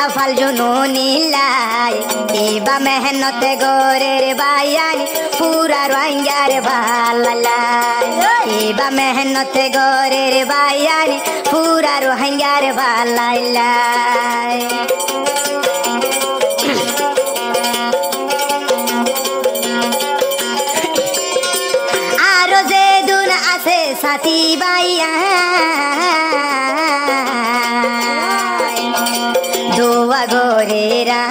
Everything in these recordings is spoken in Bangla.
সাফাল জুনুনিলাই এবা মেহনত গোরের বায়ানি পুরা রোহিঙ্গার ভালাই এবা মেহনত গোরের বায়ানি পুরা রোহিঙ্গার ভালাই আরো যে দুন আছে সাথী বাইয়া দোয়া গোরেরা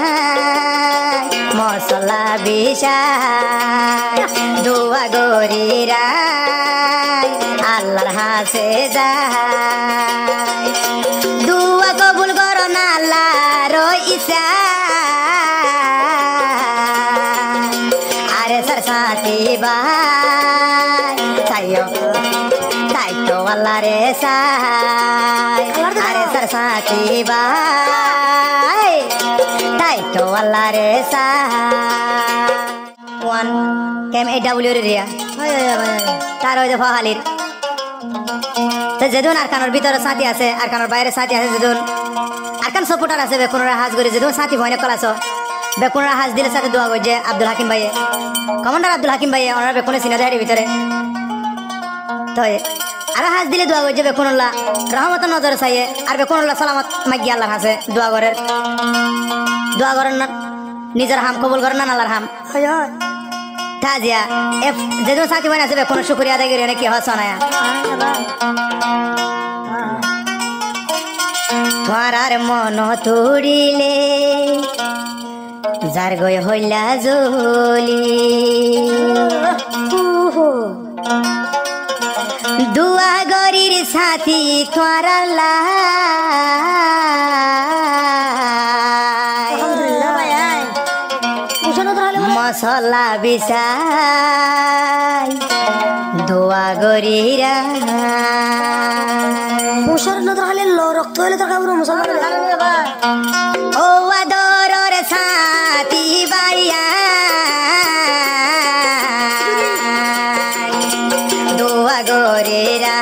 মশলা বিষায় দোয়া গোরেরা আল্লাহর হাসে যায় দোয়া কবুল করো না আল্লাহর ইচ্ছা আরে সর সাথী ভাই তাই তো আল্লাহ রে সাই আরে সর সাথী ভাই তাই তো আল্লাহ রে সাই ওয়ান কেম এ ডাব্লিউ রিয়া তার ওই যে ফাহালির তো যেদিন আরকানোর ভিতরে সাথী আছে আরকানোর বাইরে সাথী আছে যেদিন আরকান সাপোর্টার আছে বেকুনরা হাজ করে যেদিন সাথী ভয়নে কলাছ বেকুনরা হাজ দিলে সাথে দোয়া করছে আব্দুল হাকিম ভাইয়ে কমান্ডার আব্দুল হাকিম ভাইয়ে ওনারা বেকুনে সিনা দেহারির ভিতরে তো আর হাজ দিলে দোয়া করছে বেকুনুল্লাহ রহমত নজর চাইয়ে আর বেকুনুল্লাহ সালামত মাগি আল্লাহর হাসে দোয়া করেন না নিজের হাম কবুল করেন না আল্লাহর হাম তাজিয়া এফ যেদিন সাথী ভাই আছে বেকুন শুকরিয়া আদায় করি নাকি হস না তোমার মন তুড়িলে যার গয় হইলা জলি দুয়া গরির সাথী তোমার মশলা বিষাই দোয়া গরিরা মুশার নদর হলে রক্ত হলে তো কাবুর মুসলমান ও আদরের সাথী ভাইয়া দোয়া গরিরা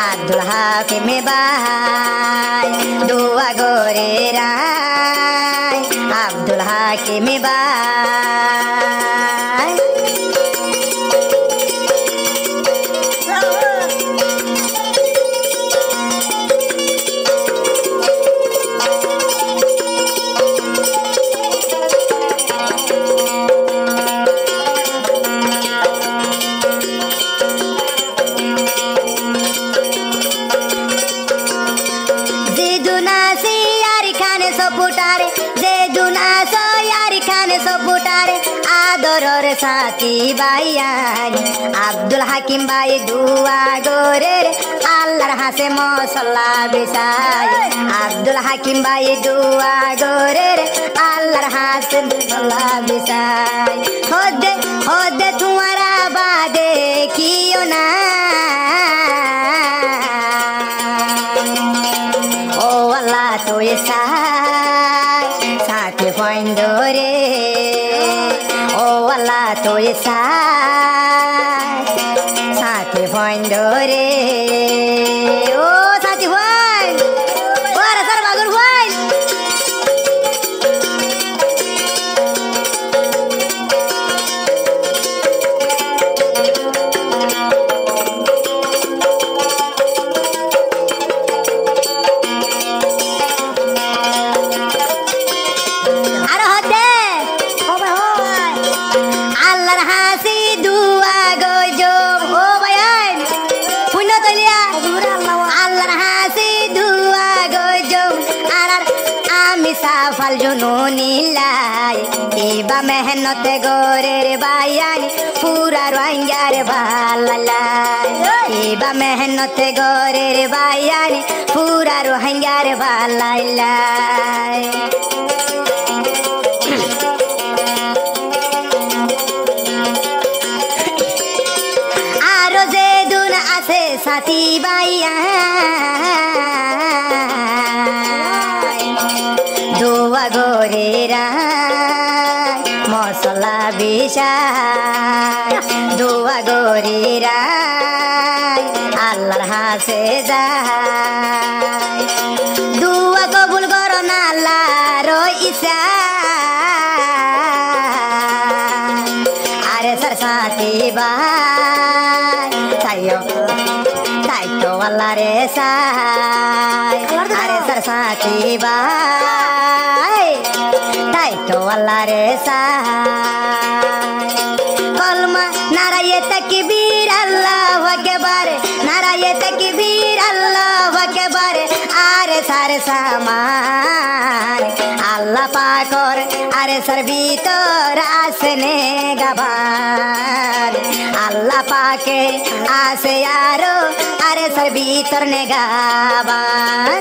আব্দুল হাকিম ভাই দোয়া গরিরা আব্দুল হাকিম ভাই আদরের সাথী ভাইয়ান আব্দুল হাকিম ভাই দুয়া গোরের আল্লাহর হাসে মশলা বিষায় আব্দুল হাকিম ভাই দুয়া গোরের আল্লাহর হাসে মশলা বিষায় হদে তোমারা বাদে কিও না ও আল্লাহ তো সাথে ফন্দরে ও আল্লাহ তো সাথে ফন্দরে ও সাথী ভাই ওরা সার বাগুর ভাই সাফাল জুনুনিলাই এবা মেহনত গোরের বায়ানি পুরা রোহিঙ্গার ভালাই এবা মেহনত গোরের বায়ানি পুরা রোহিঙ্গার ভালাই আরো যে দুন আছে সাথী বাইয়া দোয়া গোরেরা মশলা বিষায় দোয়া গোরেরা আল্লাহর হাসে যায় দোয়া কবুল করো নালারো ইসা আরে সরসাতি ভাই তাই তো আল্লাহ রে সাই আরে সরসাতি ভাই তাই তো আল্লাহ রে সাই কলমা নারায়ে তাকবীর আল্লাহু আকবার নারায়ে তাকবীর আল্লাহু আকবার আরে সারে সামান আল্লাহ পাকর আরে সর ভিতর আসনে গাবার আল্লাহ পাকে আসে আরো আরে সর ভিতর নে গাবার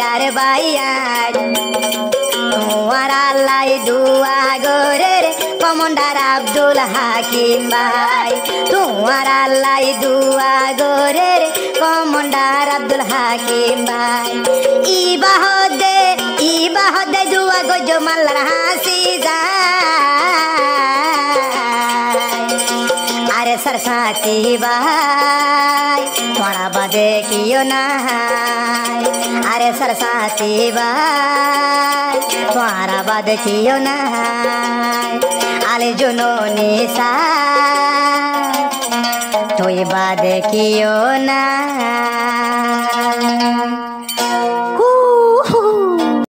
ডার বাইয়ার তোমার আল্লাহ দুয়া গোরে কমান্ডার আব্দুল হাকিম ভাই তোমার আল্লাহ দুয়া গোরে কমান্ডার আব্দুল হাকিম ভাই ইবাহদে দুয়া গো জমাল্লার হাসি যায় আরে সরসাতি ভাই তোমারা বাদে কিও না আরে সরসাতি ভাই তোমারা বাদে কিও না আলে জুনুনি সা তুই বাদে কিও না